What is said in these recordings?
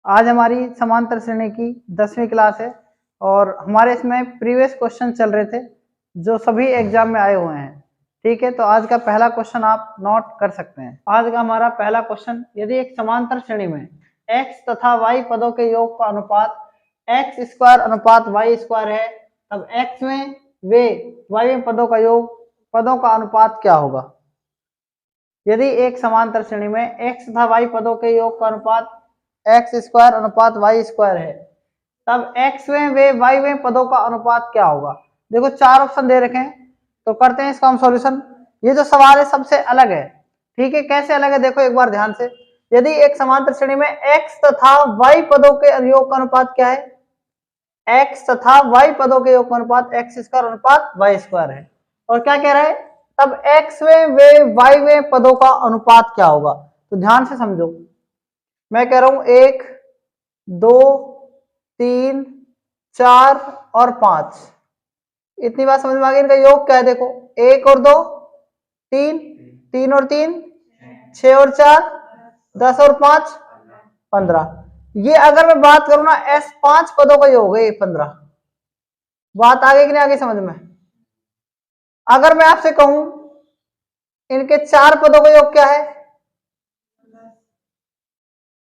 आज हमारी समांतर श्रेणी की 10वीं क्लास है और हमारे इसमें प्रीवियस क्वेश्चन चल रहे थे जो सभी एग्जाम में आए हुए हैं। ठीक है, तो आज का पहला क्वेश्चन आप नोट कर सकते हैं। आज का हमारा पहला क्वेश्चन, यदि एक समांतर श्रेणी में x तथा y पदों के योग का अनुपात x स्क्वायर अनुपात y स्क्वायर है, तब x में वे y में पदों का योग पदों का अनुपात क्या होगा। यदि एक समांतर श्रेणी में x तथा y पदों के योग का अनुपात x स्क्वायर अनुपात y स्क्वायर है, तब x में वे y में पदों का अनुपात क्या होगा। देखो चार ऑप्शन दे रखे हैं, तो करते हैं इसका हम सॉल्यूशन। ये जो सवाल है सबसे अलग है। ठीक है, कैसे अलग है देखो एक बार ध्यान से। यदि एक समांतर श्रेणी में x तथा y पदों के योग का अनुपात क्या है, x तथा y पदों के योग का अनुपात x स्क्वायर अनुपात y स्क्वायर है, और क्या कह रहा है, तब x में वे y में पदों का अनुपात क्या होगा। तो ध्यान से समझो, मैं कह रहा हूं 1 2 3 4 और 5, इतनी बात समझ में आ गई। इनका योग क्या है देखो, 1 और 2 3, 3 और 3 6 और 4 10 और 5 15। ये अगर मैं बात करूं ना, S 5 पदों का योग है 15। बात आगे कि नहीं आगे समझ में। अगर मैं आपसे कहूं इनके 4 पदों का योग क्या है,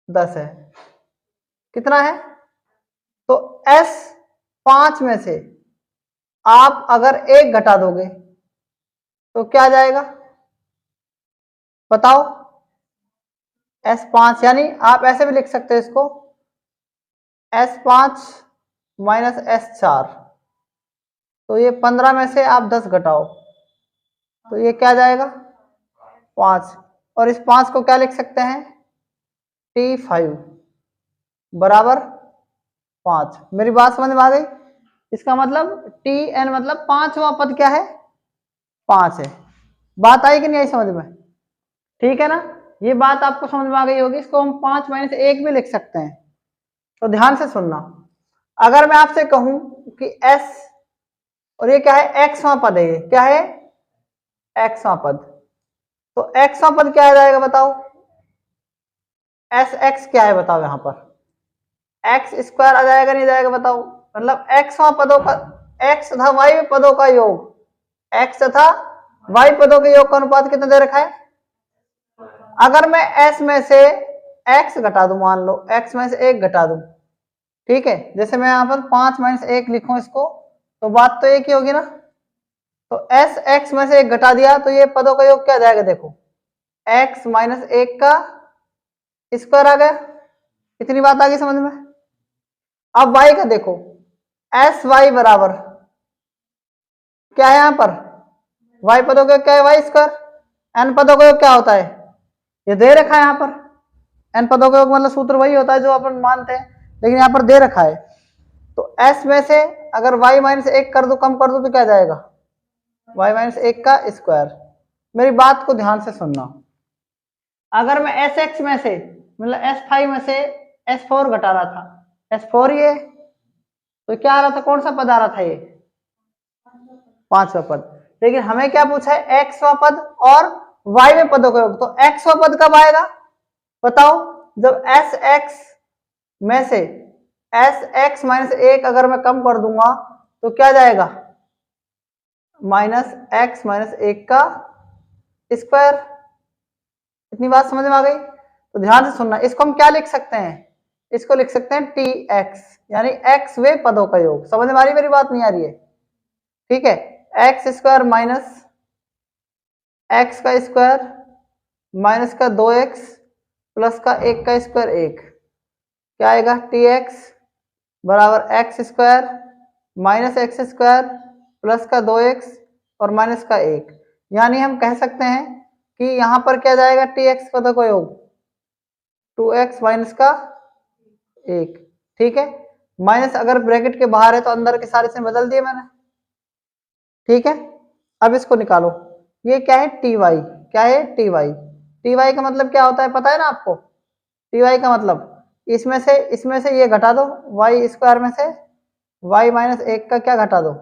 10 है। कितना है, तो S 5 में से आप अगर 1 घटा दोगे तो क्या जाएगा बताओ, S 5, यानी आप ऐसे भी लिख सकते हो इसको, S 5 माइनस S 4। तो ये 15 में से आप 10 घटाओ तो ये क्या जाएगा 5, और इस 5 को क्या लिख सकते हैं, T5 बराबर 5। मेरी बात समझ में आ गई। इसका मतलब Tn मतलब 5वां पद क्या है, 5 है। बात आई कि नहीं आई समझ में। ठीक है ना, ये बात आपको समझ में आ गई होगी। इसको हम 5 माइनस 1 भी लिख सकते हैं। तो ध्यान से सुनना, अगर मैं आपसे कहूं कि S और ये क्या है, xवां पद है, ये क्या है xवां पद, तो xवां पद क्या आ जाएगा बताओ, SX क्या है बताओ, यहां पर x स्क्वायर आ जाएगा नहीं जाएगा बताओ। मतलब xवां पदों का, x तथा y पदों का योग, x तथा y पदों के योग का अनुपात कितना दे रखा है। अगर मैं s में से x घटा दूं, मान लो x में से 1 घटा दूं, ठीक है, जैसे मैं यहां पर 5 माइनस 1 लिखूं इसको, तो बात तो एक ही होगी ना। तो s x में से 1 घटा दिया तो ये पदों का योग क्या जाएगा देखो, x माइनस 1 का स्क्वायर आ गया। इतनी बात आ गई समझ में। अब y का देखो, एस वाई बराबर क्या है, यहां पर y पदों का क्या है, वाई स्क्वायर। n पदों का योग क्या होता है, ये दे रखा है यहां पर। n पदों का योग मतलब सूत्र वही होता है जो अपन मानते हैं, लेकिन यहां पर दे रखा है। तो s में से अगर y माइनस 1 कर दो, कम कर दो, तो क्या जाएगा y माइनस 1 का स्क्वायर। मेरी बात को ध्यान से सुनना, अगर मैं एस एक्स में से मतलब S5 में से S4 घटा रहा था, S4 ये, तो क्या आ रहा था, कौन सा पद आ रहा था, ये 5वां पद। लेकिन हमें क्या पूछा है, एक्सवां पद और y में पदों का योग। तो एक्सवां पद कब आएगा बताओ, जब एस एक्स में से एस एक्स माइनस 1 अगर मैं कम कर दूंगा तो क्या जाएगा, माइनस एक्स माइनस 1 का स्क्वायर। इतनी बात समझ में आ गई। तो ध्यान से सुनना, इसको हम क्या लिख सकते हैं, इसको लिख सकते हैं टी एक्स, यानी एक्स वे पदों का योग। समझ में आ रही, मेरी बात नहीं आ रही है। ठीक है, एक्स स्क्वायर माइनस एक्स का स्क्वायर माइनस का 2x प्लस का 1 का स्क्वायर 1, क्या आएगा, टी एक्स बराबर x square minus x square plus का 2x और माइनस का 1। यानी हम कह सकते हैं कि यहां पर क्या जाएगा, टी एक्स पदों का योग 2x माइनस का 1। ठीक है, माइनस अगर ब्रैकेट के बाहर है तो अंदर के सारे से बदल दिए मैंने। ठीक है, अब इसको निकालो, ये क्या है, टी वाई, क्या है टी वाई। टी वाई का मतलब क्या होता है पता है ना आपको, टी वाई का मतलब इसमें से ये घटा दो, वाई स्क्वायर में से वाई माइनस 1 का क्या घटा दो,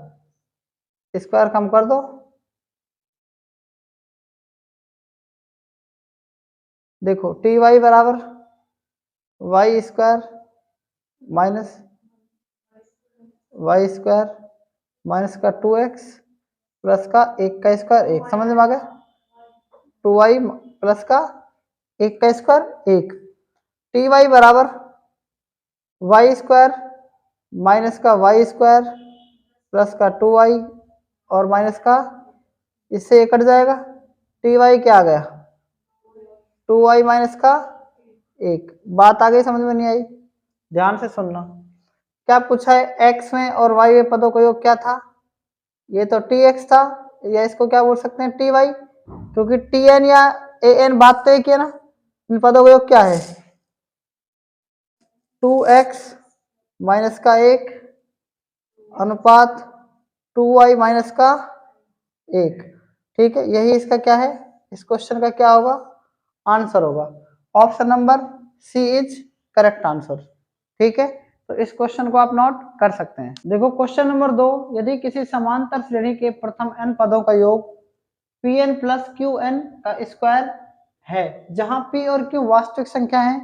स्क्वायर कम कर दो। देखो टी वाई बराबर Y square minus Y square minus का 2x प्लस का 1 का स्क्वायर 1, समझ में आ गया। 2y प्लस का 1 का स्क्वायर 1, टी वाई बराबर वाई स्क्वायर माइनस का वाई स्क्वायर प्लस का 2y और माइनस का, इससे ये कट जाएगा, टी वाई क्या आ गया 2y माइनस का 1। बात आ गई, समझ में नहीं आई, ध्यान से सुनना। क्या पूछा है, x में और y में पदों का योग क्या था, ये तो tx था, या इसको क्या बोल सकते हैं ty, क्योंकि tn या an बात तो एक ही है ना। इन पदों का योग क्या है 2x माइनस का 1 अनुपात 2y माइनस का 1। ठीक है, यही इसका क्या है, इस क्वेश्चन का क्या होगा, आंसर होगा। Option number C is correct answer. ठीक है, तो इस क्वेश्चन को आप नोट कर सकते हैं। देखो क्वेश्चन नंबर 2, यदि किसी समांतर श्रेणी के प्रथम n पदों का योग Pn प्लस Qn का स्क्वायर है, जहां P और Q वास्तविक संख्या है,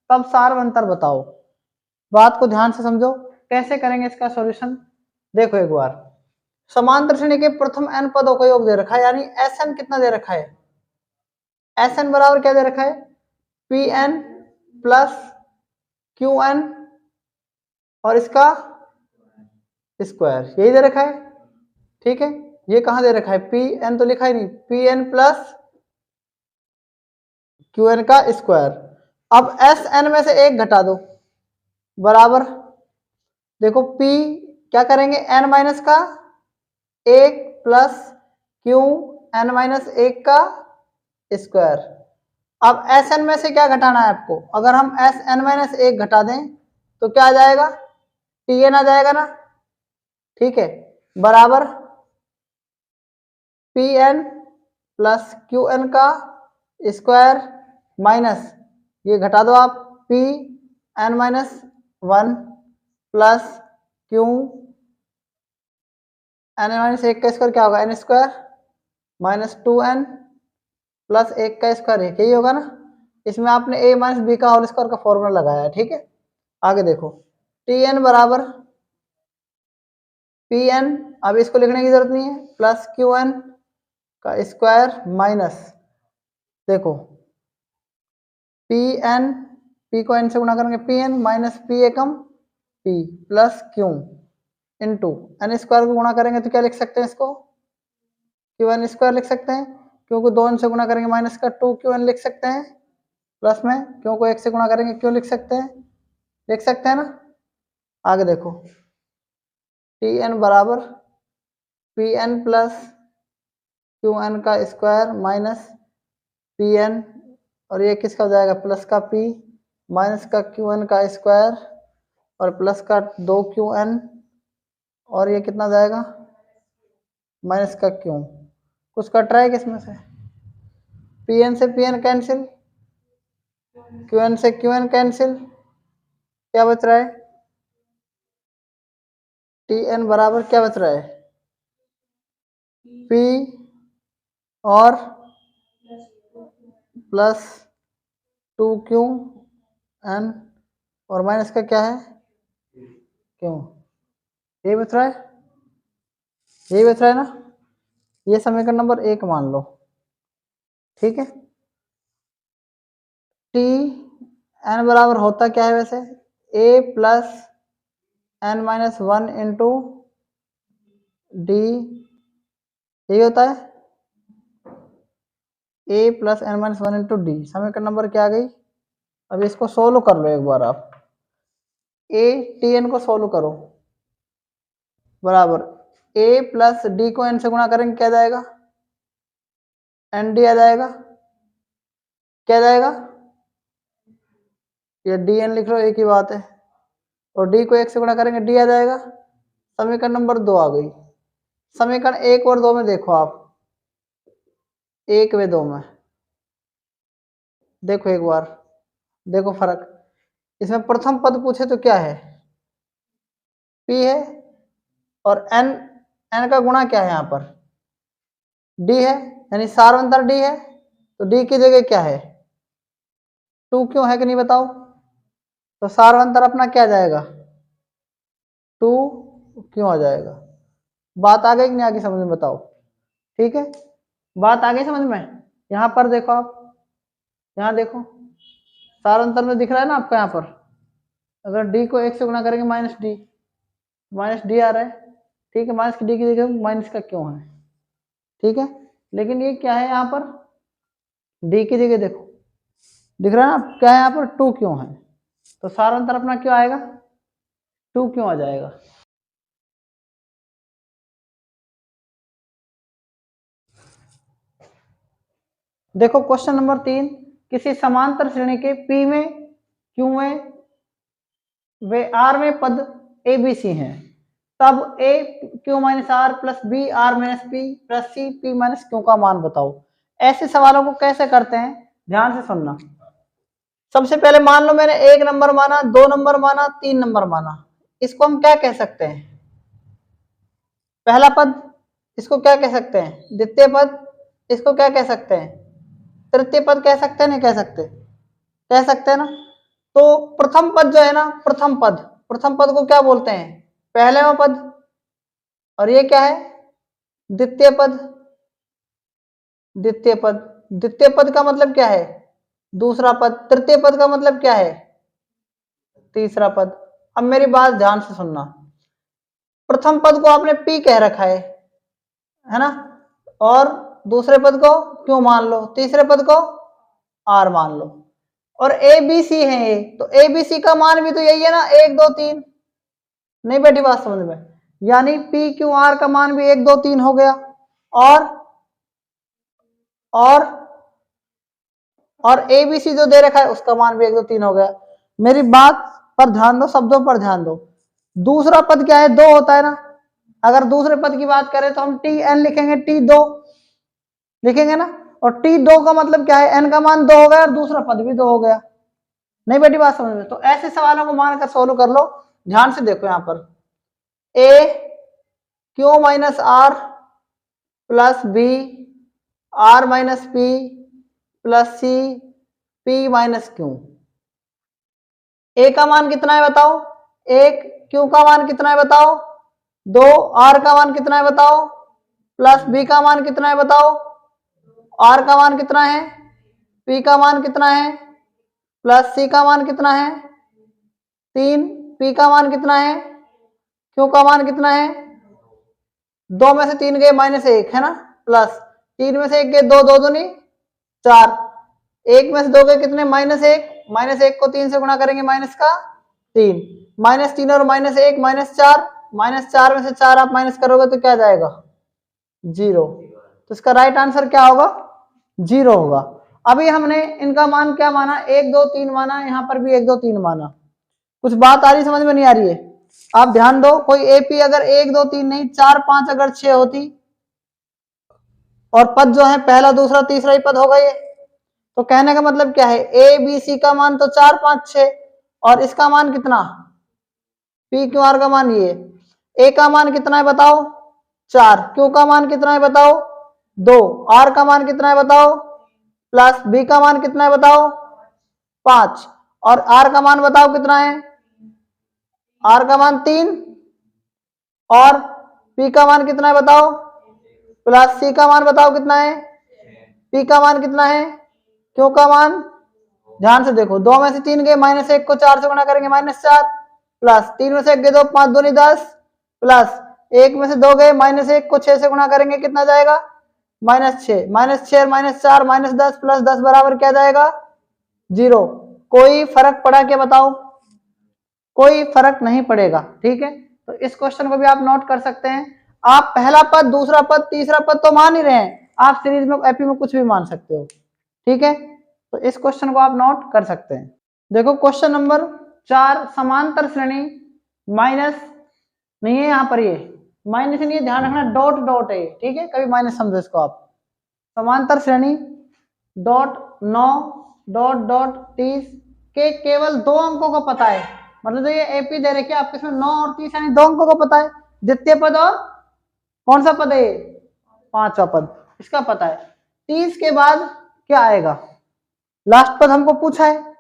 तब सार अंतर बताओ। बात को ध्यान से समझो, कैसे करेंगे इसका सॉल्यूशन। देखो एक बार, समांतर श्रेणी के प्रथम n पदों का योग दे रखा है, यानी Sn कितना दे रखा है, Sn बराबर क्या दे रखा है Pn प्लस Qn और इसका स्क्वायर, यही दे रखा है। ठीक है, ये कहां दे रखा है, Pn तो लिखा ही नहीं, Pn प्लस Qn का स्क्वायर। अब Sn में से एक घटा दो, बराबर, देखो P क्या करेंगे n माइनस का 1 प्लस Q n माइनस 1 का स्क्वायर। अब Sn में से क्या घटाना है आपको, अगर हम Sn माइनस 1 घटा दें तो क्या आ जाएगा, Tn आ जाएगा ना। ठीक है, बराबर Pn प्लस Qn का स्क्वायर माइनस, ये घटा दो आप, Pn minus 1 plus Q n minus 1 का स्क्वायर क्या होगा, n square minus 2n plus 1 का स्क्वायर, यही होगा ना। इसमें आपने a माइनस बी का होल स्क्वायर का फॉर्मूला लगाया है। ठीक है, आगे देखो Tn बराबर Pn, अब इसको लिखने की जरूरत नहीं है, प्लस Qn का स्क्वायर माइनस, देखो Pn, P को n से गुणा करेंगे Pn माइनस P एकम P plus Q into n square को गुणा करेंगे तो क्या लिख सकते हैं इसको, Qn स्क्वायर लिख सकते हैं, क्यों को 2n से गुणा करेंगे माइनस का 2Qn लिख सकते हैं, प्लस में क्यों को 1 से गुणा करेंगे क्यों लिख सकते हैं, लिख सकते हैं ना। आगे देखो Tn बराबर Pn प्लस Qn का स्क्वायर माइनस Pn, और ये किसका हो जाएगा, प्लस का P माइनस का Qn का स्क्वायर और प्लस का 2Qn, और ये कितना जाएगा माइनस का Q। कुछ कट रहा है किसमें से, Pn से Pn कैंसिल, Qn से Qn कैंसिल, क्या बच रहा है Tn बराबर क्या बच रहा है P और प्लस 2Qn और माइनस का क्या है क्यों, यही बच रहा है, यही बच रहा है ना। ये समीकरण नंबर 1 मान लो। ठीक है, Tn बराबर होता क्या है वैसे, a plus n minus 1 into D, यही होता है a plus n minus 1 into D. समीकरण नंबर क्या आ गई, अब इसको सोल्व कर लो एक बार आप, a Tn को सोल्व करो, बराबर a प्लस डी को n से गुणा करेंगे क्या जाएगा, एन डी आ जाएगा, क्या जाएगा, ये डी एन लिख लो एक ही बात है, और डी को 1 से गुणा करेंगे डी आ जाएगा। समीकरण नंबर 2 आ गई। समीकरण 1 और 2 में देखो आप, 1 व 2 में देखो एक बार, देखो फर्क, इसमें प्रथम पद पूछे तो क्या है P है, और n का गुणा क्या है यहाँ पर D है, यानी सार अंतर D है, तो D की जगह क्या है 2 क्यों है कि नहीं बताओ, तो सारांतर अपना क्या जाएगा, 2 क्यों आ जाएगा। बात आ गई कि नहीं आगे समझ में, बताओ। ठीक है, बात आ गई समझ में। यहाँ पर देखो आप, यहाँ देखो सारांतर में दिख रहा है ना आपको। यहाँ पर अगर डी को 1 से गुणा करेंगे माइनस डी आ रहा है। ठीक है, माइनस डी की जगह माइनस का क्यों है। ठीक है, लेकिन ये क्या है, यहाँ पर डी की जगह देखो दिख रहा है ना क्या है, यहाँ पर 2 क्यों है। तो सारांतर अपना क्यों आएगा, 2 क्यों आ जाएगा। देखो क्वेश्चन नंबर 3, किसी समांतर श्रेणी के P में Q में वे R में पद A B C हैं, तब A Q minus R plus B R minus P plus C P minus Q का मान बताओ। ऐसे सवालों को कैसे करते हैं, ध्यान से सुनना। सबसे पहले मान लो मैंने 1 नंबर माना, 2 नंबर माना, 3 नंबर माना। इसको हम क्या कह सकते हैं, पहला पद। इसको क्या कह सकते हैं, द्वितीय पद। इसको क्या कह सकते हैं, तृतीय पद कह सकते हैं, नहीं कह सकते, कह सकते हैं ना। तो प्रथम पद जो है ना, प्रथम पद को क्या बोलते हैं, पहलेवा पद। और ये क्या है, द्वितीय पद। द्वितीय पद का मतलब क्या है, दूसरा पद। तृतीय पद का मतलब क्या है, तीसरा पद। अब मेरी बात ध्यान से सुनना, प्रथम पद को आपने P कह रखा है ना, और दूसरे पद को क्यों मान लो, तीसरे पद को R मान लो। और A B C है ये, तो A B C का मान भी तो यही है ना, 1 2 3। नहीं बैठी बात समझ में, यानी P Q R का मान भी 1 2 3 हो गया। और A B C जो दे रखा है उसका मान भी 1 2 3 हो गया। मेरी बात पर ध्यान दो, शब्दों पर ध्यान दो। दूसरा पद क्या है, 2 होता है ना। अगर दूसरे पद की बात करें तो हम TN लिखेंगे, T2 लिखेंगे ना। और T2 का मतलब क्या है, N का मान 2 हो गया और दूसरा पद भी 2 हो गया। नहीं बेटी बात समझ में। तो ऐसे सवालों को मानकर सोल्व कर लो। ध्यान से देखो, यहाँ पर A Q minus R plus B R minus P plus C P minus Q। A का मान कितना है बताओ, 1। Q का मान कितना है बताओ, 2। R का मान कितना है बताओ, प्लस B का मान कितना है बताओ, R का मान कितना है, P का मान कितना है, प्लस C का मान कितना है 3। P का मान कितना है, Q का मान कितना है, 2 में से 3 गए -1 है ना, प्लस 3 में से 1 गए 2, 2 दूनी 4, 1 में से 2 गए कितने, -1। -1 को 3 से गुणा करेंगे माइनस का 3, -3 और -1 -4, -4 में से 4 आप माइनस करोगे तो क्या जाएगा, 0। तो इसका राइट आंसर क्या होगा, 0 होगा। अभी हमने इनका मान क्या माना, 1 2 3 माना, यहाँ पर भी 1 2 3 माना। कुछ बात आ रही समझ में नहीं आ रही है, आप ध्यान दो। कोई AP अगर 1 2 3 नहीं 4 5 अगर 6 होती, और पद जो है पहला दूसरा तीसरा ही पद होगा ये, तो कहने का मतलब क्या है, ABC का मान तो 4 5 6, और इसका मान कितना, PQR का मान ये। A का मान कितना है बताओ, 4। Q का मान कितना है बताओ, 2। R का मान कितना है बताओ, प्लस B का मान कितना है बताओ, 5। और R का मान बताओ कितना है, R का मान 3। और P का मान कितना है बताओ, प्लस C का मान बताओ कितना है, P का मान कितना है, Q का मान। ध्यान से देखो, 2 में से 3 गए, -1 को 4 से गुणा करेंगे -4, प्लस 3 में से 1 गए 2, 5 दूनी 10, प्लस 1 में से 2 गए, -1 को 6 से गुणा करेंगे कितना जाएगा, -6। -6 और -4 -10 प्लस 10 बराबर क्या जाएगा, 0। कोई फर्क पड़ा क्या बताओ, कोई फर्क नहीं पड़ेगा। ठीक है, तो इस क्वेश्चन को भी आप नोट कर सकते हैं। आप पहला पद दूसरा पद तीसरा पद तो मान ही रहे हैं, आप सीरीज में AP में कुछ भी मान सकते हो। ठीक है, तो इस क्वेश्चन को आप नोट कर सकते हैं। देखो क्वेश्चन नंबर 4, समांतर श्रेणी माइनस नहीं है, यहाँ पर ये माइनस नहीं है, ध्यान रखना डॉट डॉट है। ठीक है, कभी माइनस समझो इसको आप। समांतर श्रेणी डॉट 9 डॉट डॉट 30 के केवल 2 अंकों को पता है, मतलब ये AP दे रखे आपके इसमें 9 और 30 यानी 2 अंकों को पता है। द्वितीय पद और कौन सा पद है, 5वां पद, इसका पता है। 30 के बाद क्या आएगा, लास्ट पद हमको पूछा है,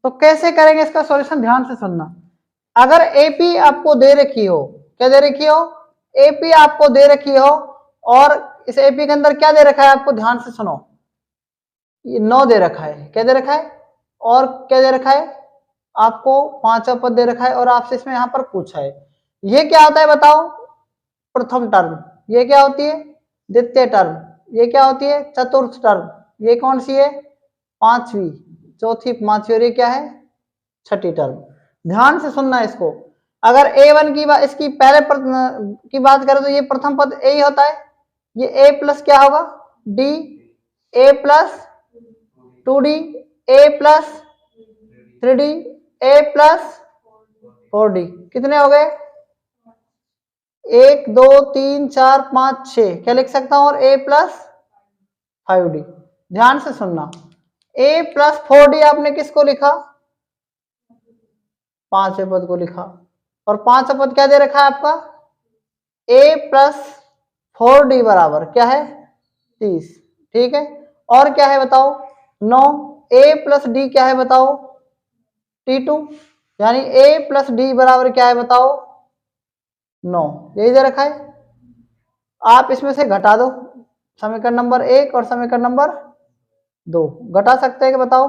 तो कैसे करेंगे इसका सॉल्यूशन, ध्यान से सुनना। अगर एपी आपको दे रखी हो, क्या दे रखी हो, एपी आपको दे रखी हो, और इस एपी के अंदर क्या दे रखा है आपको, ध्यान से सुनो, ये 9 दे रखा है, क्या दे रखा है, और क्या दे रखा है आपको, 5वां पद दे रखा है, और आपसे इसमें यहाँ पर पूछा है ये क्या होता है बताओ, प्रथम टर्म, ये क्या होती है द्वितीय टर्म, ये क्या होती है चतुर्थ टर्म, ये कौन सी है पांचवी, चौथी, पांचवी, और ये क्या है छठी टर्म। ध्यान से सुनना इसको। अगर A1 की बात, इसकी पहले की बात करें तो ये प्रथम पद ए ही होता है, ये ए प्लस क्या होगा डी, ए प्लस 2D, ए प्लस 3D, ए प्लस 4D, कितने हो गए 1 2 3 4 5 6, क्या लिख सकता हूं, और ए प्लस 5D। ध्यान से सुनना, ए प्लस 4D आपने किसको लिखा, 5वें पद को लिखा, और 5वां पद क्या दे रखा है आपका, ए प्लस 4D बराबर क्या है 30, ठीक है। और क्या है बताओ 9, ए प्लस डी क्या है बताओ T2, यानी ए प्लस डी बराबर क्या है बताओ 9, यही दे रखा है। आप इसमें से घटा दो समीकरण नंबर 1 और समीकरण नंबर 2, घटा सकते हैं कि बताओ,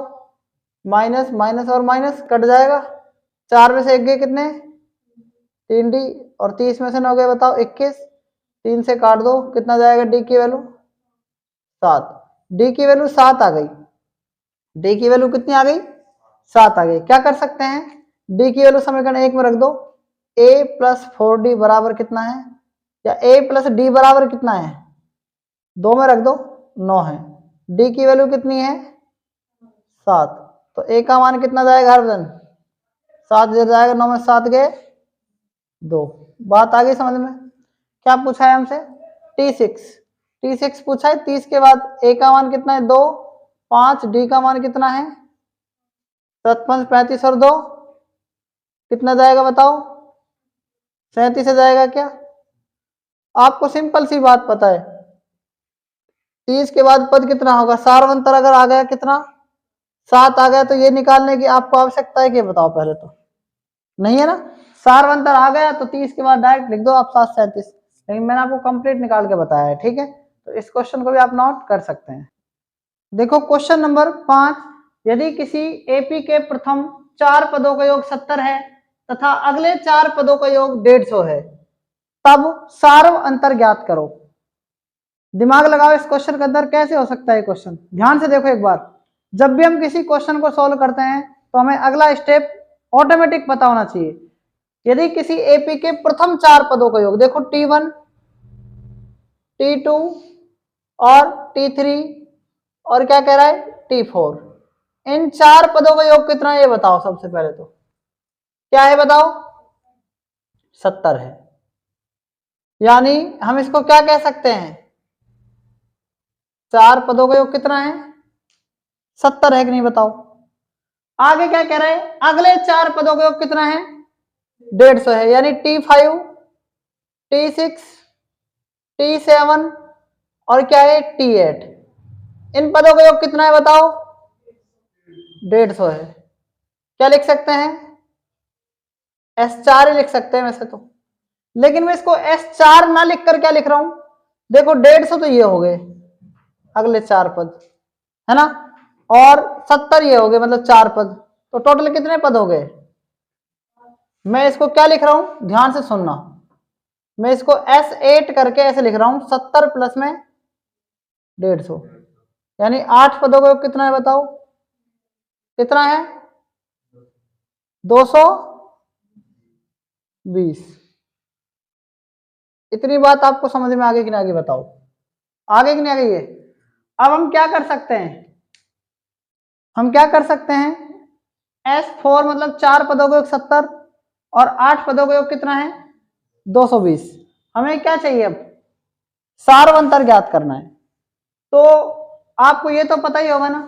माइनस माइनस और माइनस कट जाएगा, 4 में से 1 गए कितने 3D, और 30 में से 9 गए बताओ 21, 3 से काट दो कितना जाएगा डी की वैल्यू 7, डी की वैल्यू 7 आ गई, डी की वैल्यू कितनी आ गई 7 आ गई। क्या कर सकते हैं, डी की वैल्यू समीकरण 1 में रख दो, a प्लस 4D बराबर कितना है, या a प्लस डी बराबर कितना है 2 में रख दो 9 है, डी की वैल्यू कितनी है 7, तो a का मान कितना जाएगा हर दिन 7 जाएगा, 9 में 7 गए 2, बात आ गई समझ में। क्या पूछा है हमसे T6 पूछा है, 30 के बाद a का मान कितना है 2, 5, d का मान कितना है 7 5 35 और 2 कितना जाएगा बताओ 37 से जाएगा क्या, आपको सिंपल सी बात पता है 30 के बाद पद कितना होगा, सार्वंतर अगर आ गया कितना 7 आ गया, तो ये निकालने की आपको आवश्यकता है कि बताओ, पहले तो नहीं है ना, सार्वंतर आ गया तो 30 के बाद डायरेक्ट लिख दो आप 7 37, लेकिन मैंने आपको कंप्लीट निकाल के बताया है, ठीक है। तो इस क्वेश्चन को भी आप नोट कर सकते हैं। देखो क्वेश्चन नंबर 5, यदि किसी एपी के प्रथम 4 पदों का योग 70 है तथा अगले 4 पदों का योग 150 है, तब सार्व अंतर ज्ञात करो। दिमाग लगाओ इस क्वेश्चन के अंदर कैसे हो सकता है क्वेश्चन, ध्यान से देखो एक बार। जब भी हम किसी क्वेश्चन को सॉल्व करते हैं तो हमें अगला स्टेप ऑटोमेटिक पता होना चाहिए। यदि किसी एपी के प्रथम 4 पदों का योग, देखो T1, T2 और T3 और क्या कह रहा है T4, इन 4 पदों का योग कितना है ये बताओ, सबसे पहले तो क्या है बताओ 70 है, यानी हम इसको क्या कह सकते हैं 4 पदों का योग कितना है 70 है कि नहीं बताओ। आगे क्या कह रहा है, अगले 4 पदों का योग कितना है 150 है, यानी T5, T6, T7 और क्या है T8, इन पदों का योग कितना है बताओ 150 है। क्या लिख सकते हैं S4 ही लिख सकते हैं वैसे तो, लेकिन मैं इसको S4 ना लिखकर क्या लिख रहा हूं, देखो 150 तो ये हो गए अगले 4 पद है ना, और 70 ये हो गए, मतलब 4 पद, तो टोटल कितने पद हो गए। मैं इसको क्या लिख रहा हूं ध्यान से सुनना, मैं इसको S8 करके ऐसे लिख रहा हूं 70 प्लस में 150, यानी 8 पदों का योग कितना है बताओ, कितना है 220। इतनी बात आपको समझ में आ गई कि नहीं आगे बताओ, आगे कि नहीं आ गई है। अब हम क्या कर सकते हैं, हम क्या कर सकते हैं S4 मतलब 4 पदों का योग 70 और 8 पदों का योग कितना है 220। हमें क्या चाहिए अब सार्व अंतर ज्ञात करना है। तो आपको ये तो पता ही होगा ना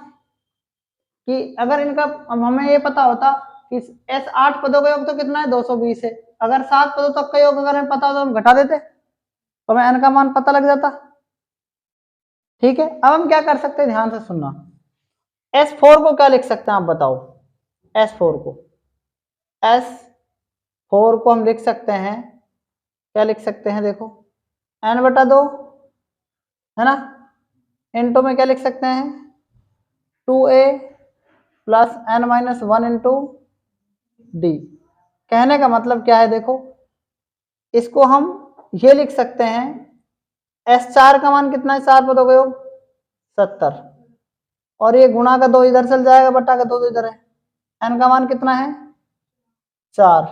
कि अगर इनका, हमें ये पता होता कि S8 पदों का योग तो कितना है 220 है, अगर 7 पदों तक का योग अगर हमें पता होता तो हम घटा देते, तो हमें n का मान पता लग जाता, ठीक है। अब हम क्या कर सकते हैं ध्यान से सुनना, S4 को क्या लिख सकते हैं आप बताओ, S4 को। S4 को हम लिख सकते हैं, क्या लिख सकते हैं, देखो n/2 है ना, इंटू में क्या लिख सकते हैं 2a plus n-1 into D. कहने का मतलब क्या है, देखो इसको हम ये लिख सकते हैं, S4 का मान कितना है, 4 पदों का योग 70, और ये गुणा का 2 इधर चल जाएगा, बटा का 2 इधर है, n का मान कितना है 4,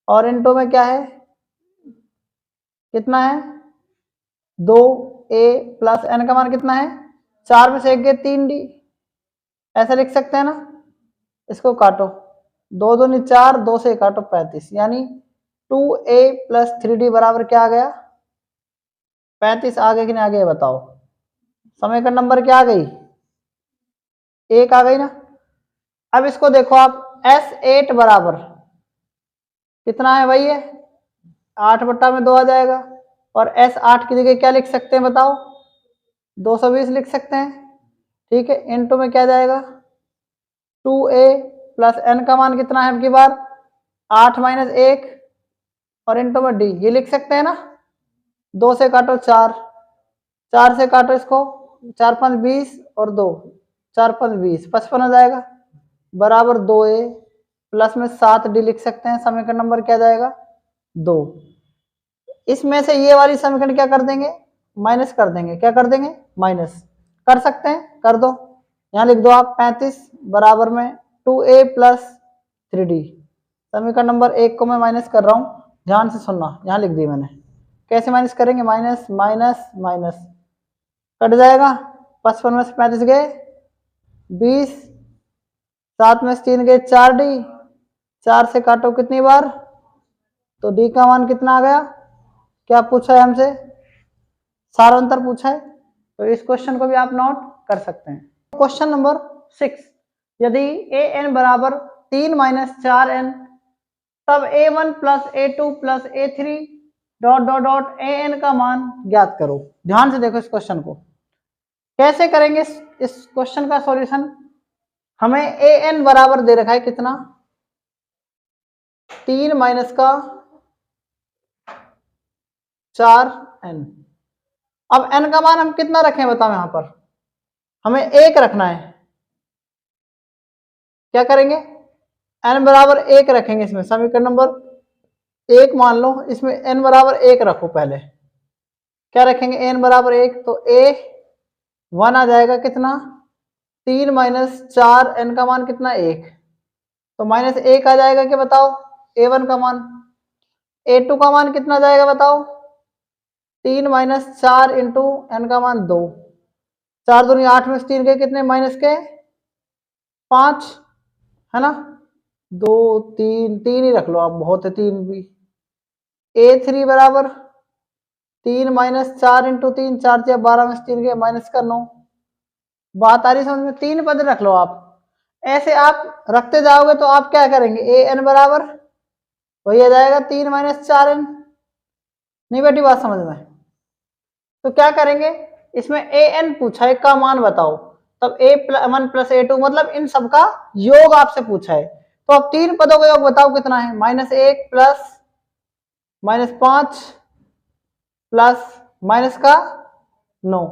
और इंटू में क्या है कितना है 2a प्लस n का मान कितना है 4 में से 1 गए 3d, ऐसा लिख सकते हैं ना। इसको काटो, 2 दूनी 4, 2 से काटो 35, यानी 2a प्लस 3d बराबर क्या आ गया 35। आगे कि नहीं आगे बताओ, समीकरण नंबर क्या आ गई 1 आ गई ना। अब इसको देखो आप, S8 बराबर कितना है, वही है 8/2 आ जाएगा, और S8 की जगह क्या लिख सकते हैं बताओ 220 लिख सकते हैं, ठीक है। इंटू में क्या जाएगा 2a प्लस n का मान कितना है अब की बार 8 - 1, और इंटू में d, ये लिख सकते हैं ना। 2 से काटो 4, 4 से काटो इसको 4 5 20, और 2 4 5 20, 55 आ जाएगा, बराबर 2a प्लस में 7d लिख सकते हैं। समीकरण नंबर क्या जाएगा 2। इसमें से ये वाली समीकरण क्या कर देंगे माइनस कर देंगे, क्या कर देंगे माइनस कर सकते हैं, कर दो, यहाँ लिख दो आप 35 बराबर में 2a प्लस 3d। समीकरण नंबर 1 को मैं माइनस कर रहा हूँ, ध्यान से सुनना, यहाँ लिख दी मैंने। कैसे माइनस करेंगे, माइनस माइनस माइनस कट जाएगा, 55 में से 35 गए 20, 7 में से 3 गए 4d, 4 से काटो कितनी बार, तो d का मान कितना आ गया, क्या पूछा है हमसे सारांतर पूछा है, तो इस क्वेश्चन को भी आप नोट कर सकते हैं। क्वेश्चन नंबर 6, यदि an बराबर 3 - 4n, तब a1 plus a2 plus a3 dot dot dot an का मान ज्ञात करो। ध्यान से देखो इस क्वेश्चन को कैसे करेंगे। इस क्वेश्चन का सॉल्यूशन, हमें an बराबर दे रखा है कितना 3 माइनस का 4n। अब n का मान हम कितना रखें बताओ, यहां पर हमें 1 रखना है, क्या करेंगे n बराबर 1 रखेंगे। इसमें समीकरण नंबर 1 मान लो, इसमें n बराबर 1 रखो, पहले क्या रखेंगे n बराबर 1, तो a1 आ जाएगा कितना 3 माइनस 4, n का मान कितना 1, तो माइनस 1 आ जाएगा, क्या बताओ a1 का मान। a2 का मान कितना जाएगा बताओ 3 माइनस 4 इंटू n का मान 2, 4 दूनी 8 में से 3 के कितने माइनस के 5 है ना, 2 3 3 ही रख लो आप, बहुत है 3 भी। a3 बराबर 3 माइनस 4 इंटू 3, 4 या 12 में से 3 के माइनस का 9। बात आ रही समझ में, 3 पद रख लो आप, ऐसे आप रखते जाओगे तो आप क्या करेंगे an बराबर वही आ जाएगा 3 माइनस 4n। नहीं बेटी बात समझ में, तो क्या करेंगे, इसमें an पूछा है का मान बताओ, तब a1 प्लस a2 मतलब इन सब का योग आपसे पूछा है, तो अब 3 पदों का योग बताओ कितना है, -1 प्लस -5 प्लस माइनस का 9।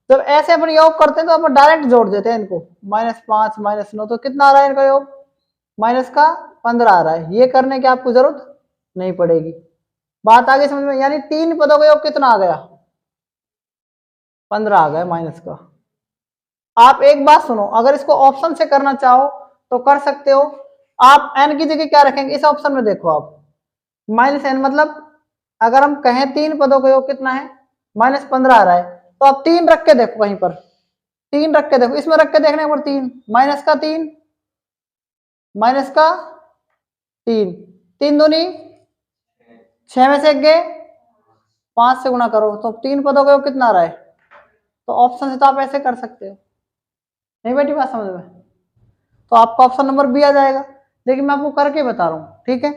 जब ऐसे अपन योग करते हैं तो अपन डायरेक्ट जोड़ देते हैं इनको, -5 -9, तो कितना आ रहा है इनका योग माइनस का 15 आ रहा है। ये करने की आपको जरूरत नहीं पड़ेगी। बात आगे समझ में, यानी 3 पदों का योग कितना आ गया 15 आ गया माइनस का। आप एक बात सुनो, अगर इसको ऑप्शन से करना चाहो तो कर सकते हो। आप n की जगह क्या रखेंगे, इस ऑप्शन में देखो आप -n, मतलब अगर हम कहें 3 पदों का योग कितना है -15 आ रहा है, तो आप 3 रख के देखो, कहीं पर 3 रख के देखो, इसमें रख के देखने पर 3 माइनस का 3 माइनस का 3, 3 दूनी 6 में से 1 गए 5 से गुणा करो, तो 3 पदों का योग कितना आ रहा है, तो ऑप्शन से तो आप ऐसे कर सकते हो। नहीं बेटी बात समझ में, तो आपका ऑप्शन नंबर बी आ जाएगा, लेकिन मैं आपको करके बता रहा हूँ, ठीक है।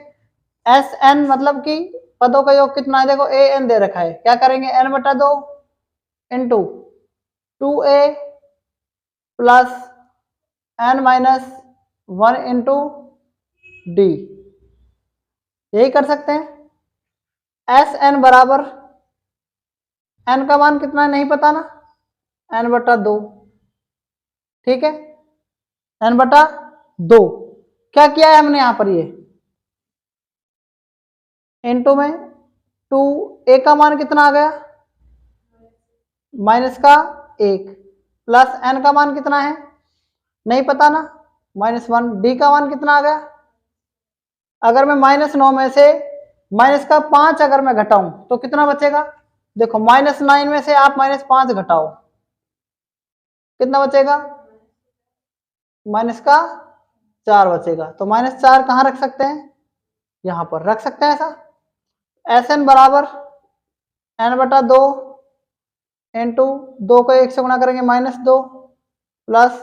SN मतलब कि पदों का योग कितना है, देखो an दे रखा है, क्या करेंगे n/2 into 2a plus n minus 1 into D, यही कर सकते हैं। एस एन बराबर, एन का मान कितना है नहीं पता ना, एन बटा 2, ठीक है, एन बटा 2। क्या किया है हमने यहां पर, ये इनटू में 2, ए का मान कितना आ गया माइनस का 1, प्लस एन का मान कितना है नहीं पता ना, -1। डी का मान कितना आ गया, अगर मैं -9 में से माइनस का 5 अगर मैं घटाऊं तो कितना बचेगा, देखो -9 में से आप -5 घटाओ, कितना बचेगा, माइनस का 4 बचेगा। तो -4 कहाँ रख सकते हैं, यहां पर रख सकते हैं ऐसा। एस एन बराबर एन बटा 2 इंटू 2 को 1 से गुणा करेंगे -2, प्लस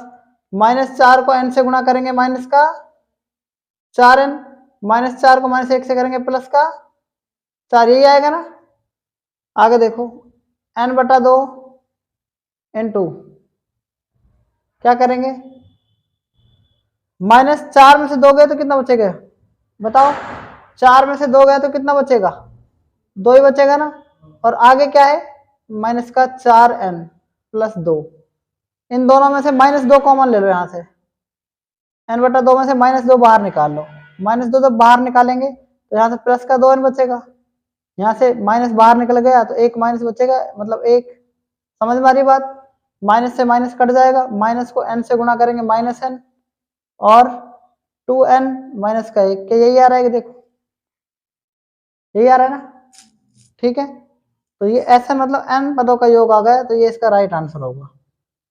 -4 को n से गुणा करेंगे माइनस का 4n, -4 को -1 से करेंगे प्लस का 4, यही आएगा ना। आगे देखो n बटा 2 इंटू क्या करेंगे, -4 में से 2 गए तो कितना बचेगा बताओ, 4 में से 2 गए तो कितना बचेगा, 2 ही बचेगा ना। और आगे क्या है, माइनस का 4n प्लस 2, इन दोनों में से -2 कॉमन ले लो, यहां से n बटा 2 में से -2 बाहर निकाल लो, -2 जब बाहर निकालेंगे तो यहाँ से प्लस का 2n बचेगा, यहाँ से माइनस बाहर निकल गया तो एक माइनस बचेगा, मतलब 1। समझ में आ रही बात, माइनस से माइनस कट जाएगा, माइनस को n से गुणा करेंगे -n और 2n माइनस का 1, क्या यही आ रहा है, देखो यही आ रहा है ना, ठीक है। तो ये ऐसा मतलब n पदों का योग आ गया, तो ये इसका राइट आंसर होगा।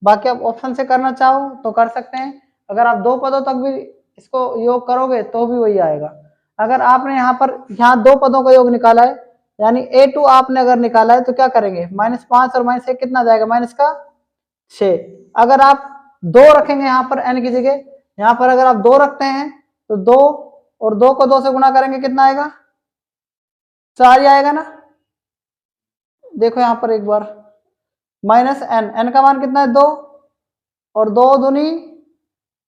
बाकी आप ऑप्शन से करना चाहो तो कर सकते हैं, अगर आप 2 पदों तक भी इसको योग करोगे तो भी वही आएगा। अगर आपने यहाँ 2 पदों का योग निकाला है, यानी a2 आपने अगर निकाला है तो क्या करेंगे, -5 और -1 कितना जाएगा, माइनस का 6। अगर आप 2 रखेंगे यहाँ पर n की जगह, यहाँ पर अगर आप 2 रखते हैं तो 2 और 2 को 2 से गुणा करेंगे कितना आएगा, 4 ही आएगा ना। देखो यहाँ पर एक बार -n, n का मान कितना है 2, और 2 दूनी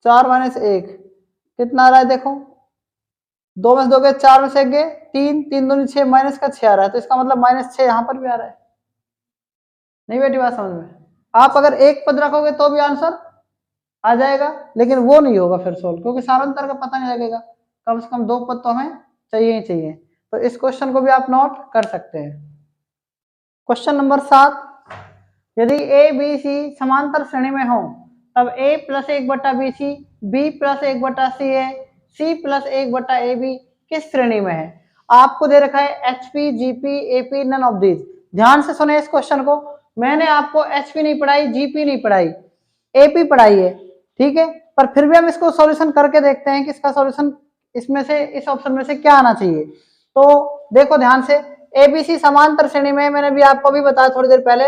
4 -1 कितना आ रहा है, देखो 2 में से 2 गए, 4 में से 1 गए 3, 3 दूनी 6, माइनस का 6 आ रहा है, तो इसका मतलब -6 यहाँ पर भी आ रहा है। नहीं बेटी बात समझ में, आप अगर एक पद रखोगे तो भी आंसर आ जाएगा, लेकिन वो नहीं होगा फिर सोल्व, क्योंकि सारांतर का पता नहीं लगेगा, कम से कम 2 पद तो हमें चाहिए ही चाहिए। तो इस क्वेश्चन को भी आप नोट कर सकते हैं। क्वेश्चन नंबर 7, यदि ए बी सी समांतर श्रेणी में हो तब a + 1/bc, b + 1/ca, c + 1/ab किस श्रेणी में है। आपको दे रखा है HP, GP, AP, none of these. ध्यान से सुने इस क्वेश्चन को, मैंने आपको HP नहीं पढ़ाई, GP नहीं पढ़ाई, AP पढ़ाई है, ठीक है, पर फिर भी हम इसको सॉल्यूशन करके देखते हैं कि इसका सॉल्यूशन इसमें से, इस ऑप्शन में से क्या आना चाहिए। तो देखो ध्यान से, ABC समांतर श्रेणी में, मैंने भी आपको भी बताया थोड़ी देर पहले,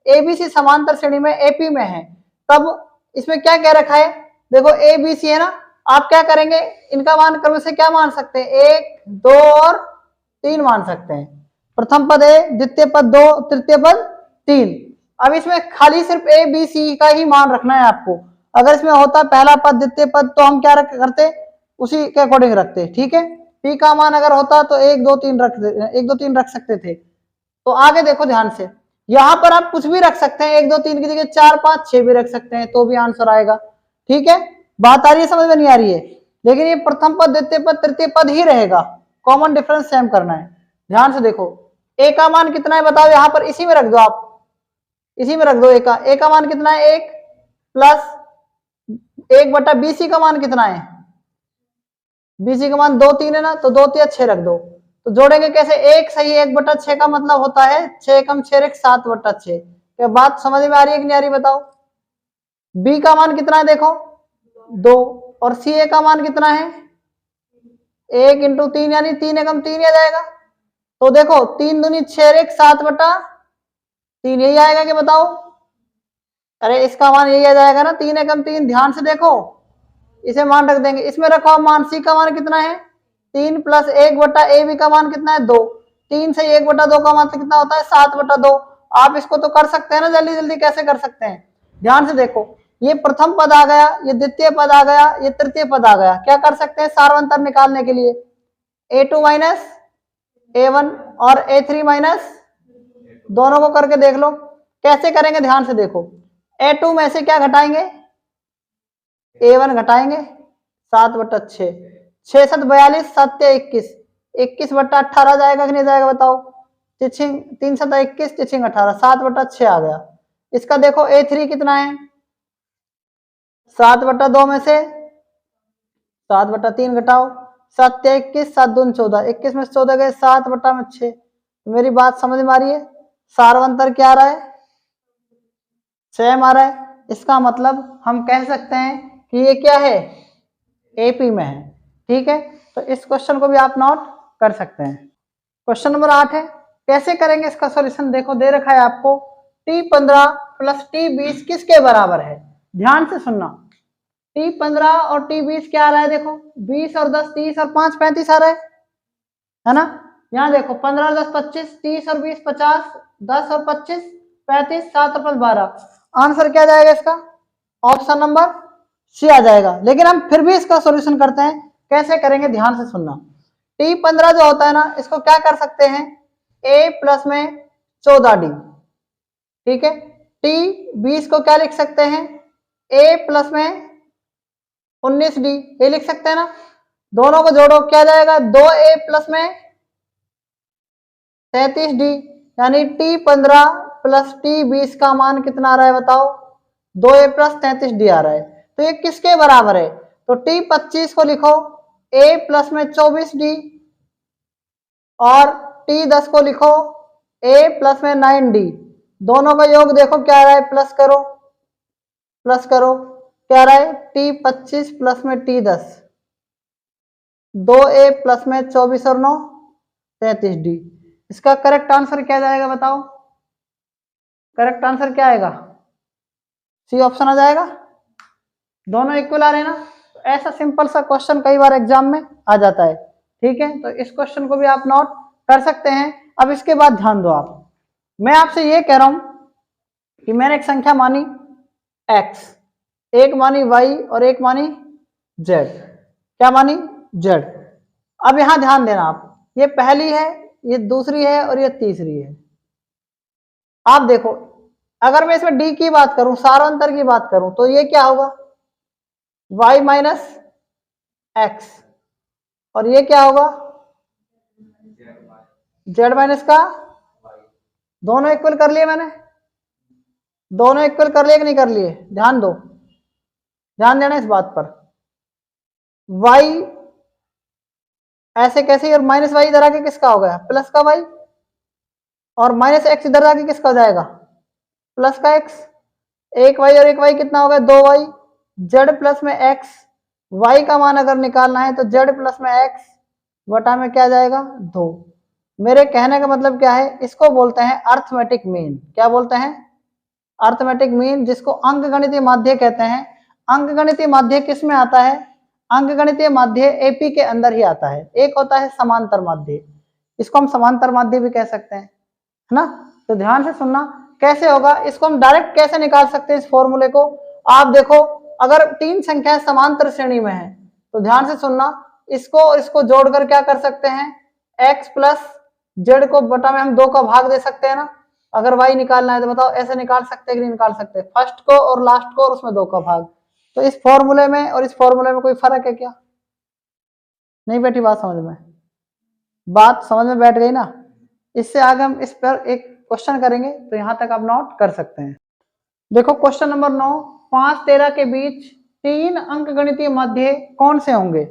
ABC समांतर श्रेणी में AP में है, तब इसमें क्या कह रखा है, देखो ABC है ना, आप क्या करेंगे, इनका मान क्रम से क्या मान सकते हैं, 1, 2 और 3 मान सकते हैं। प्रथम पद है, द्वितीय पद 2, तृतीय पद 3। अब इसमें खाली सिर्फ ABC का ही मान रखना है आपको। अगर इसमें होता पहला पद द्वितीय पद तो हम क्या करते, उसी के अकॉर्डिंग रखते, ठीक है। P का मान अगर होता तो 1, 2, 3 रख सकते थे। तो आगे देखो ध्यान से, यहां पर आप कुछ भी रख सकते हैं, 1, 2, 3 की जगह 4, 5, 6 भी रख सकते हैं, तो भी आंसर आएगा, ठीक है। बात आ रही है, समझ में नहीं आ रही है, लेकिन ये प्रथम पद, द्वितीय पद, तृतीय पद ही रहेगा, कॉमन डिफरेंस सेम करना है। ध्यान से देखो, ए का मान कितना है बताओ, यहां पर इसी में रख दो, आप इसी में रख दो, ए का मान कितना है, 1 + 1/BC का मान कितना है, BC का मान 2, 3 है ना, तो 2, 3, 6 रख दो। तो जोड़ेंगे कैसे, 1 सही 1/6 का मतलब होता है 6 कम 6 7/6। क्या बात समझ में आ रही है कि नहीं आ रही बताओ। B का मान कितना है देखो 2, और CA का मान कितना है 1 × 3, यानी 3 एकम 3 आ जाएगा। तो देखो 3 दूनी 6 7/3, यही आएगा कि बताओ, अरे इसका मान यही आ जाएगा ना, 3 एकम 3। ध्यान से देखो, इसे मान रख देंगे, इसमें रखो मान, C का मान कितना है 3 + 1/AB का मान कितना है 2, 3 से 1/2 का मान कितना होता है 7/2। आप इसको तो कर सकते हैं ना, जल्दी जल्दी कैसे कर सकते हैं, ध्यान से देखो, ये प्रथम पद आ गया, ये द्वितीय पद आ गया, ये तृतीय पद आ गया। क्या कर सकते हैं सार्वंतर निकालने के लिए? A2 माइनस A1 और A3 माइनस, दोनों को करके देख लो। कैसे करेंगे ध्यान से देखो। A2 में से क्या घटाएंगे? A1 घटाएंगे, 7/6, 6 7 42, 7 21, 21/18 जाएगा कि नहीं जाएगा बताओ? टिचिंग 3 7 21, टिचिंग 18, 7/6 आ गया। इसका देखो A3 कितना है? 7/2 में से 7/3 घटाओ, 7 21, 7 दूनी 14, 21 में से 14 गए, 7/6। मेरी बात समझ में आ रही है? सार्वंतर क्या आ रहा है? 6 आ रहा है। इसका मतलब हम कह सकते हैं कि ये क्या है? एपी में है। ठीक है, तो इस क्वेश्चन को भी आप नोट कर सकते हैं। क्वेश्चन नंबर 8 है, कैसे करेंगे इसका सॉल्यूशन? देखो दे रखा है आपको T15 प्लस T20 किसके बराबर है? ध्यान से सुनना। T15 और T20 क्या आ रहा है? देखो 20 और 10 30 और 5 35 आ रहा है ना? यहाँ देखो 15 और 10 25, 30 और 20 50, 10 और 25 35, 7 और 5 12। आंसर क्या जाएगा इसका? ऑप्शन नंबर सी आ जाएगा। लेकिन हम फिर भी इसका सॉल्यूशन करते हैं। कैसे करेंगे ध्यान से सुनना। T15 जो होता है ना, इसको क्या कर सकते हैं? A प्लस में 14D। ठीक है, T20 को क्या लिख सकते हैं? A प्लस में 19D, ये लिख सकते हैं ना। दोनों को जोड़ो, क्या जाएगा? 2A प्लस में 33D, यानी T15 प्लस T20 का मान कितना आ रहा है बताओ? 2A प्लस 33D आ रहा है। तो ये किसके बराबर है? तो T25 को लिखो A प्लस में 24D और T10 को लिखो A प्लस में 9D। दोनों का योग देखो क्या आ रहा है? प्लस करो, प्लस करो, क्या आ रहा है? T25 प्लस में T10, 2A प्लस में 24 और 9 33D। इसका करेक्ट आंसर क्या जाएगा बताओ? करेक्ट आंसर क्या आएगा? सी ऑप्शन आ जाएगा। दोनों इक्वल आ रहे हैं ना। तो ऐसा सिंपल सा क्वेश्चन कई बार एग्जाम में आ जाता है। ठीक है, तो इस क्वेश्चन को भी आप नोट कर सकते हैं। अब इसके बाद ध्यान दो आप, मैं आपसे ये कह रहा हूं कि मैंने एक संख्या मानी x, एक मानी y और एक मानी z। क्या मानी? z। अब यहां ध्यान देना आप, ये पहली है, ये दूसरी है और ये तीसरी है। आप देखो, अगर मैं इसमें d की बात करूं, सारांतर की बात करूं, तो ये क्या होगा? y माइनस एक्स, और ये क्या होगा? z माइनस का। दोनों इक्वल कर लिए मैंने? दोनों इक्वल कर लिए कि नहीं कर लिए? ध्यान दो, ध्यान देना इस बात पर। y ऐसे कैसे, और माइनस वाई इधर आके किसका हो गया? प्लस का y, और माइनस एक्स इधर आके किसका हो जाएगा? प्लस का x। एक y और एक y कितना हो गया? 2y। z प्लस में x, y का मान अगर निकालना है तो z प्लस में x बटा में क्या जाएगा? 2। मेरे कहने का मतलब क्या है? इसको बोलते हैं अर्थमेटिक मीन। क्या बोलते हैं? अर्थमेटिक मीन, जिसको अंकगणितीय माध्य कहते हैं। अंकगणितीय माध्य किस में आता है? अंकगणितीय माध्य एपी के अंदर ही आता है। एक होता है समांतर माध्य, इसको हम समांतर माध्य भी कह सकते हैं, है ना। तो ध्यान से सुनना कैसे होगा। इसको हम डायरेक्ट कैसे निकाल सकते हैं इस फॉर्मूले को? आप देखो, अगर 3 संख्याएं समांतर श्रेणी में है तो ध्यान से सुनना, इसको और इसको जोड़कर क्या कर सकते हैं? x प्लस जेड को बटा में हम 2 का भाग दे सकते हैं ना। अगर y निकालना है तो बताओ ऐसे निकाल सकते हैं कि नहीं निकाल सकते? फर्स्ट को और लास्ट को और उसमें 2 का भाग। तो इस फॉर्मूले में और इस फॉर्मूले में कोई फर्क है क्या? नहीं बैठी बात समझ में? बात समझ में बैठ गई ना। इससे आगे हम इस पर एक क्वेश्चन करेंगे, तो यहां तक आप नोट कर सकते हैं। देखो क्वेश्चन नंबर 9, 5 13 के बीच 3 अंकगणितीय माध्य कौन से होंगे?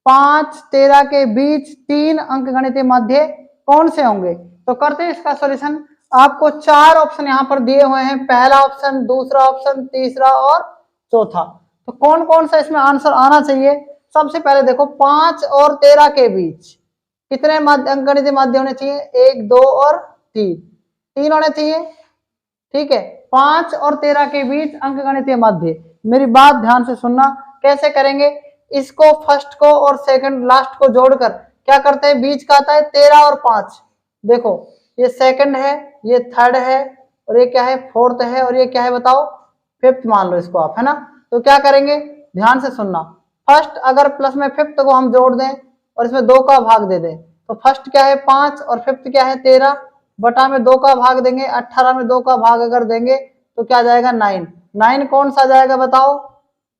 5 13 के बीच 3 अंकगणितीय माध्य कौन से होंगे? तो करते हैं इसका सॉल्यूशन। आपको 4 ऑप्शन यहाँ पर दिए हुए हैं, पहला ऑप्शन, दूसरा ऑप्शन, तीसरा और चौथा। तो कौन कौन सा इसमें आंसर आना चाहिए? सबसे पहले देखो, 5 और 13 के बीच कितने अंकगणितीय माध्य होने चाहिए? 1 2 और 3, 3 होने चाहिए। ठीक है, 5 और 13 के बीच अंकगणितीय माध्य। मेरी बात ध्यान से सुनना, कैसे करेंगे इसको? फर्स्ट को और सेकंड लास्ट को जोड़कर क्या करते हैं? बीच का आता है 13 और 5। देखो ये सेकंड है, ये थर्ड है, और ये क्या है? फोर्थ है, और ये क्या है बताओ? फिफ्थ मान लो इसको आप, है ना। तो क्या करेंगे, ध्यान से सुनना। फर्स्ट अगर प्लस में फिफ्थ को हम जोड़ दें और इसमें 2 का भाग दे दें, तो फर्स्ट क्या है 5 और फिफ्थ क्या है 13, बटा में 2 का भाग देंगे, 18 में 2 का भाग अगर देंगे तो क्या जाएगा 9। 9 कौन सा जाएगा बताओ,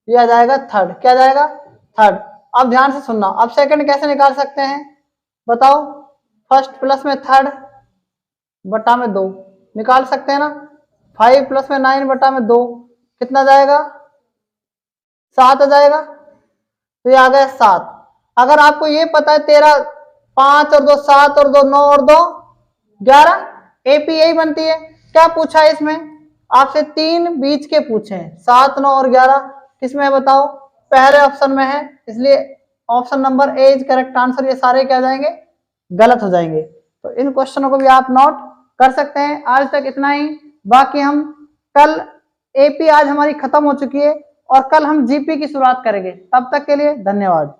ये आ जाएगा थर्ड। क्या जाएगा, थर्ड। अब ध्यान से सुनना, अब सेकंड कैसे निकाल सकते हैं बताओ, फर्स्ट प्लस में थर्ड बटा में 2 निकाल सकते हैं ना। 5 प्लस में 9 बटा में 2 कितना जाएगा, 7 आ जाएगा। तो ये आ गया 7। अगर आपको ये पता है 13, 5 और 2 7 और 2 9 और 2 11, एपी यही बनती है। क्या पूछा है इसमें आपसे, 3 बीच के पूछे हैं, 7 9 और 11 किसमें है बताओ, पहले ऑप्शन में है, इसलिए option number A is correct answer. ये सारे क्या जाएंगे, गलत हो जाएंगे। तो इन क्वेश्चनों को भी आप नोट कर सकते हैं। आज तक इतना ही, बाकी हम कल, एपी आज हमारी खत्म हो चुकी है और कल हम जीपी की शुरुआत करेंगे। तब तक के लिए धन्यवाद।